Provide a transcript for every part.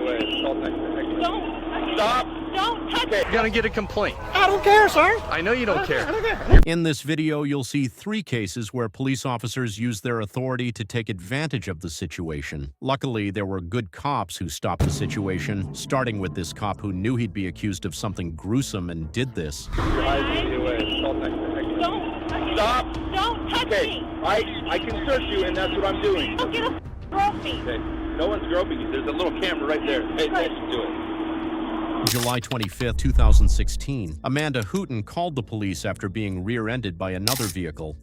away. Don't. Stop. Don't touch Okay. me. You're gonna get a complaint. I don't care, sir. I know you don't care. I don't care. In this video, you'll see 3 cases where police officers used their authority to take advantage of the situation. Luckily, there were good cops who stopped the situation, starting with this cop who knew he'd be accused of something gruesome and did this. Don't. Stop. Don't touch Okay. me. I can search you, and that's what I'm doing. Don't get a trophy. Okay. No one's groping you. There's a little camera right there. Pay attention to it. July 25, 2016, Amanda Hooten called the police after being rear-ended by another vehicle.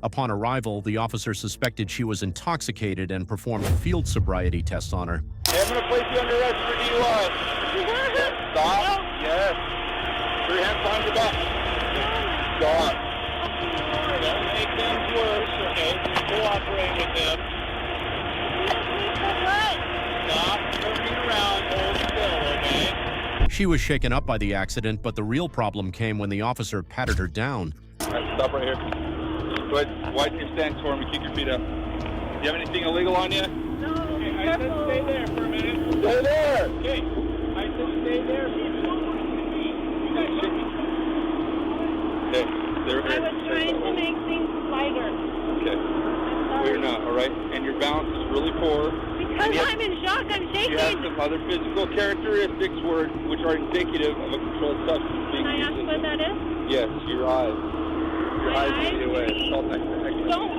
Upon arrival, the officer suspected she was intoxicated and performed field sobriety tests on her. Hey, I'm going to place you under arrest for DUI. Stop. No. Yes. Put your hands behind your back. Stop. Don't make things worse, okay? Cooperate with them. Stop turning around. Hold still, okay? She was shaken up by the accident, but the real problem came when the officer patted her down. All right, stop right here. Go ahead, widen your stance for me. Keep your feet up. Do you have anything illegal on you? No. Okay, I said stay there for a minute. Stay there! Okay, I said stay there. You guys should be. Okay, they're I was trying to make things lighter. Okay. I'm We're sorry. not, all right? And your balance is really poor. Because I'm in shock. I'm shaking. You have some other physical characteristics which are indicative of a controlled substance being Can I used. ask what that is? Yes, your eyes. Your My eyes eyes? lead away. Don't.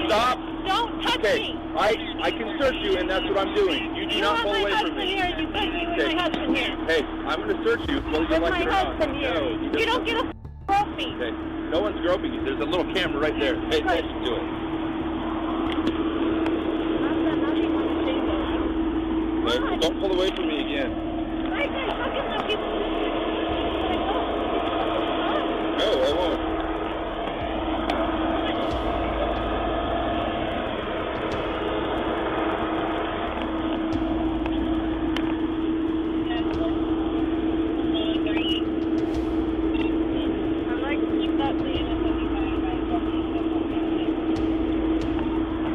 Stop. Don't touch Okay, me. I can search you, and that's what I'm doing. You do You not have pull my away from husband me. here. You said you Okay. with my husband here. Hey, I'm going to search you, whether you With like my it or not. husband here. No, You don't get a trophy. Okay, no one's groping you. There's a little camera right there. Pay attention to it. Okay, don't pull away from me again. No, I won't.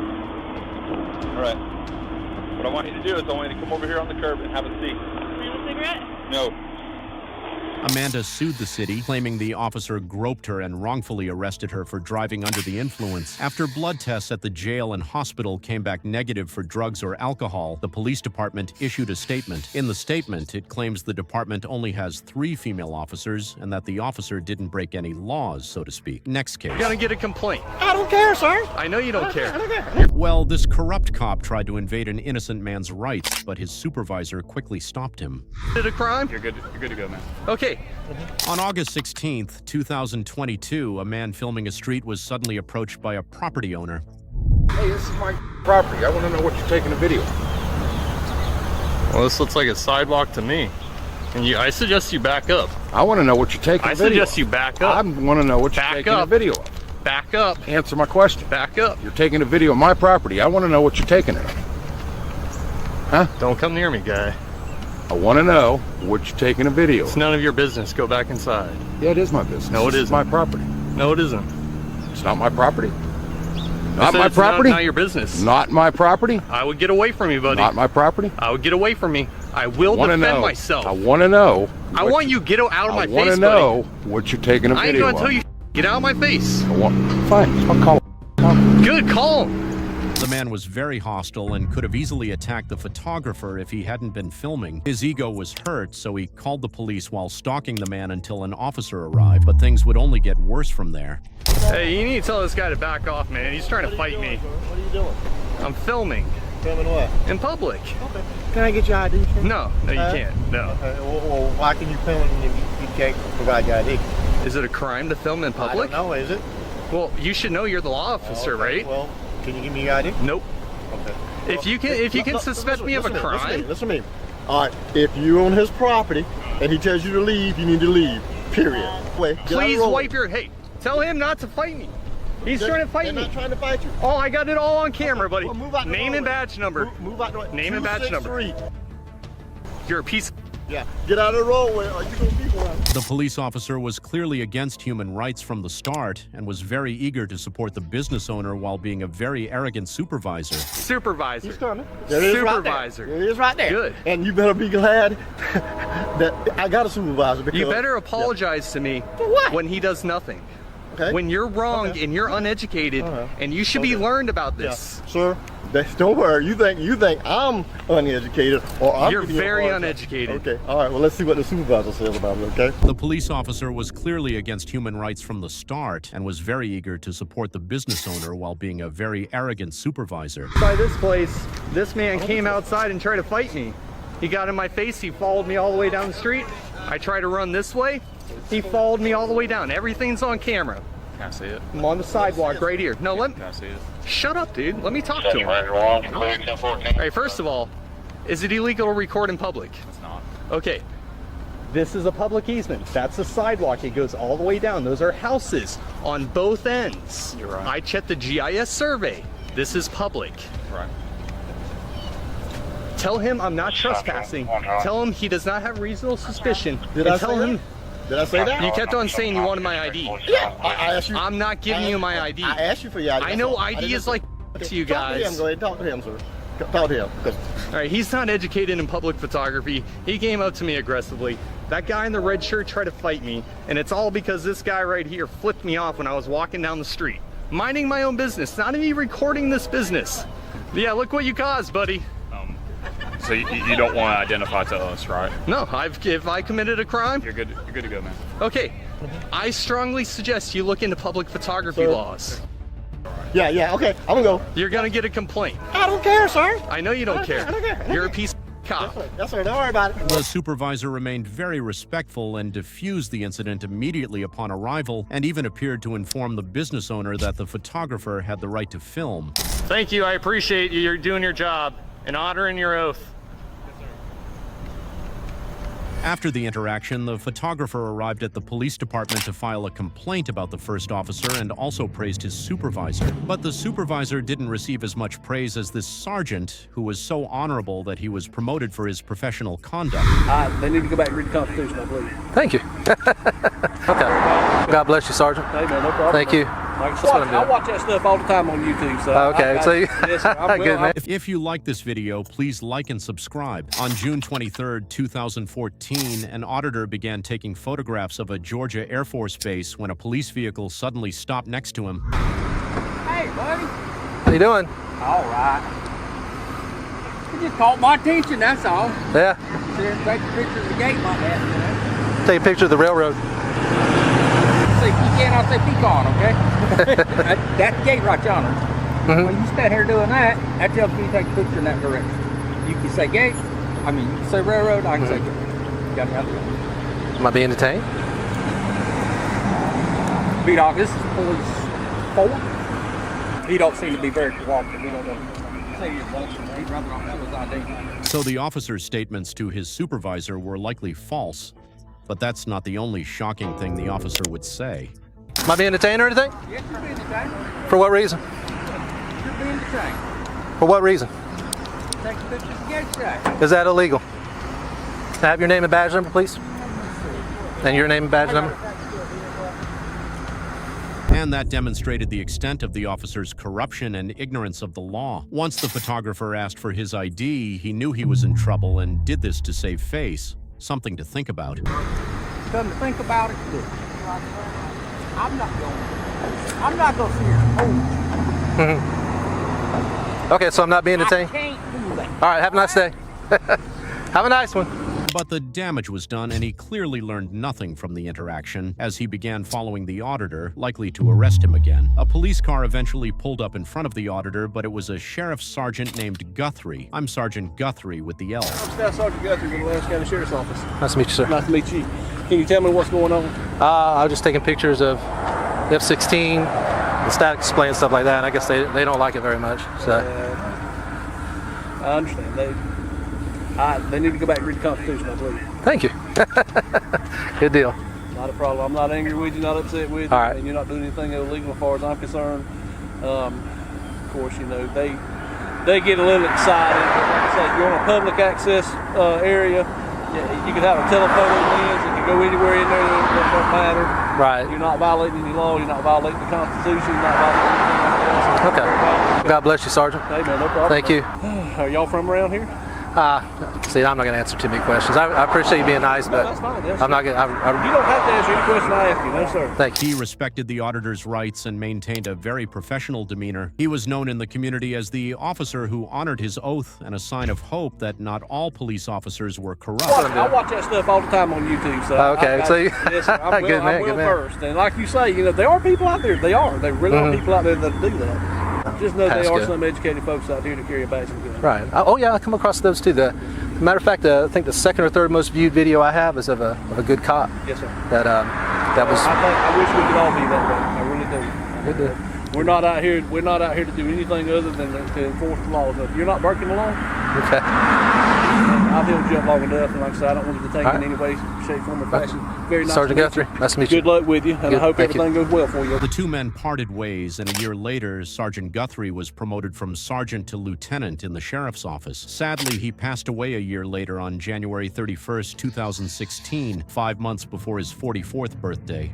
All right. What I want you to do is I want you to come over here on the curb and have a seat. Have a cigarette? No. Amanda sued the city, claiming the officer groped her and wrongfully arrested her for driving under the influence. After blood tests at the jail and hospital came back negative for drugs or alcohol, the police department issued a statement. In the statement, it claims the department only has 3 female officers and that the officer didn't break any laws, so to speak. Next case. You're gonna get a complaint. I don't care, sir. I know you don't care. I don't care. Well, this corrupt cop tried to invade an innocent man's rights, but his supervisor quickly stopped him. Did a crime? You're good to go, man. Okay. On August 16th, 2022, a man filming a street was suddenly approached by a property owner. Hey, this is my property. I want to know what you're taking a video of. Well, this looks like a sidewalk to me. And I suggest you back up. I want to know what you're taking a I video suggest you back up. I want to know what you're Back taking a up. video of. Back up. Answer my question. Back up. You're taking a video of my property. I want to know what you're taking it of. Huh? Don't come near me, guy. I want to know what you're taking a video It's of. none of your business. Go back inside. Yeah, it is my business. No, it This is my isn't. property. No, it isn't. It's not my property. I Not said my it's property. Not your business. Not my property. I would get away from me, buddy. Not my property. I would get away from me. I will Wanna defend know. myself. I want to know. I want you to get out of my I face, want to buddy. know what you're taking a I ain't video gonna of. tell you. Get out of my face. Fine. I'll call. Good call. The man was very hostile and could have easily attacked the photographer if he hadn't been filming. His ego was hurt, so he called the police while stalking the man until an officer arrived, but things would only get worse from there. Hey, you need to tell this guy to back off, man. He's trying to fight me. What are you doing? I'm filming Filming what? in public. Okay. Can I get your ID? sir? No, you can't. No. Okay. Well, why can you film and you can't provide your ID? Is it a crime to film in public? I don't know, is it? Well, you should know you're the law officer, Okay, right? Well, can you give me your ID? Nope. Okay. If you can suspect me of a crime, Listen to me. All right. If you're on his property and he tells you to leave, you need to leave. Period. Wait. get out of please the road. wipe your. Hey, tell him not to fight me. He's trying to fight They're me. not trying to fight you. Oh, I got it all on camera, buddy. Well, move out the Name way. and badge number. Move out the way. Name and badge number. 263. You're a piece of Yeah, get out of the roadway or you gonna be one. The police officer was clearly against human rights from the start and was very eager to support the business owner while being a very arrogant supervisor. Supervisor. He's coming. There it is right there. Supervisor. There it is right there. Good. And you better be glad that I got a supervisor because You better apologize to me For what? when he does nothing. Okay. When you're wrong and you're uneducated and you should be learned about Yeah, this. sir. Don't worry. You think I'm uneducated or I'm You're giving you a very hard time. uneducated. Okay. All right. Well, let's see what the supervisor says about it. Okay. The police officer was clearly against human rights from the start and was very eager to support the business owner while being a very arrogant supervisor. By this place, this man came outside and tried to fight me. He got in my face, he followed me all the way down the street. I tried to run this way, he followed me all the way down. Everything's on camera. Can I see it? I'm on the sidewalk right here. No, Can I see it? shut up, dude. Let me talk to him. All right, first of all, is it illegal to record in public? It's not. Okay, this is a public easement. That's a sidewalk. It goes all the way down. Those are houses on both ends. You're right. I checked the GIS survey. This is public. Right. Tell him I'm not trespassing. Tell him he does not have reasonable suspicion. Did and I tell say him that? Did I say that? you kept on saying you wanted my ID. Yeah. I asked you. I'm not giving you my ID. I asked you for your ID. I know That's all. ID is like to you Talk to him. guys. Go ahead. Talk to him, sir. Talk to him. All right, he's not educated in public photography. He came up to me aggressively. That guy in the red shirt tried to fight me, and it's all because this guy right here flipped me off when I was walking down the street. Minding my own business, not even recording this business. Yeah, look what you caused, buddy. So you don't want to identify to us, right? No, if I committed a crime, You're good to go, man. okay. I strongly suggest you look into public photography Sir. laws. Yeah. Okay. I'm gonna go. You're gonna get a complaint. I don't care, sir. I know you don't care. I don't care. You're a piece of cop. Yes, sir. Don't worry about it. The supervisor remained very respectful and diffused the incident immediately upon arrival and even appeared to inform the business owner that the photographer had the right to film. Thank you, I appreciate you. You're doing your job and honoring your oath. After the interaction, the photographer arrived at the police department to file a complaint about the first officer and also praised his supervisor. But the supervisor didn't receive as much praise as this sergeant, who was so honorable that he was promoted for his professional conduct. They need to go back and read the Constitution, I believe. Thank you. Okay. God bless you, Sergeant. Hey, man, no problem. Thank you. Like That's what I'm doing. I watch that stuff all the time on YouTube. So Okay, so you- yes, sir, I'm Good, man. If you like this video, please like and subscribe. On June 23rd, 2014, an auditor began taking photographs of a Georgia Air Force base when a police vehicle suddenly stopped next to him. Hey, buddy. How you doing? All right. It just caught my attention, that's all. Yeah. Take a picture of the gate like that. Take a picture of the railroad. Say pecan, I'll say pecan, okay? That's the gate right yonder. When you stand here doing that, that tells me to take a picture in that direction. You can say gate, you can say railroad, I can say gate. You got me out there. Am I being detained? B-Dog, this is police 4. He don't seem to be very cooperative. He don't say he's bullshit. He'd rather not show his ID. So the officer's statements to his supervisor were likely false. But that's not the only shocking thing the officer would say. Am I being detained or anything? Yes, you're being detained. For what reason? You're being detained. For what reason? Take a picture of the gate tag. Is that illegal? Can I have your name and badge number, please? And your name and badge number? And that demonstrated the extent of the officer's corruption and ignorance of the law. Once the photographer asked for his ID, he knew he was in trouble and did this to save face. Something to think about. Come to think about it, look. I'm not going to sit here and hold you. Okay, so I'm not being I detained? can't do that. All right, have a nice day. Have a nice one. But the damage was done, and he clearly learned nothing from the interaction as he began following the auditor, likely to arrest him again. A police car eventually pulled up in front of the auditor, but it was a sheriff's sergeant named Guthrie. I'm Sergeant Guthrie with the L. I'm Staff Sergeant Guthrie with the Lawrence County Sheriff's Office. Nice to meet you, sir. Nice to meet you. Can you tell me what's going on? I was just taking pictures of the F-16, the static display and stuff like that, and I guess they don't like it very much. So. I understand. They need to go back and read the Constitution, I believe. Thank you. Good deal. Not a problem. I'm not angry with you, not upset with you. All right. And you're not doing anything illegal as far as I'm concerned. Of course, you know, they get a little excited. But like I said, you're on a public access area. You could have a telephoto lens. It could go anywhere in there. It doesn't matter. Right. You're not violating any law. You're not violating the Constitution. You're not violating anything like that. Okay. God bless you, Sergeant. Hey, man, no problem. Thank you. Are y'all from around here? See, I'm not going to answer too many questions. I appreciate you being nice, but that's fine. That's I'm not going to. You don't have to answer any question I ask you. No, sir. Thank you. He respected the auditor's rights and maintained a very professional demeanor. He was known in the community as the officer who honored his oath, and a sign of hope that not all police officers were corrupt. I watch that stuff all the time on YouTube. So Okay, so you- yes, sir, I'm Good man, I'm good well man. versed. And like you say, there are people out there. They are. There really are people out there that do that. Just know That's there are good. some educated folks out here that carry a bashing gun. Right. Oh yeah, I come across those too. Matter of fact, I think the second or third most viewed video I have is of a good cop. Yes, sir. That was. I wish we could all be that way. I really do. Good to- We're not out here. We're not out here to do anything other than to enforce the laws. If you're not breaking the law, Okay. I've held you up long enough, and like I said, I don't want to detain you in any way, shape, form, or fashion. Very nice. Sergeant to meet you. Guthrie, nice to meet you. Good luck with you, and I Good, hope thank you. everything goes well for you. The two men parted ways, and a year later, Sergeant Guthrie was promoted from sergeant to lieutenant in the sheriff's office. Sadly, he passed away a year later on January 31st, 2016, 5 months before his 44th birthday.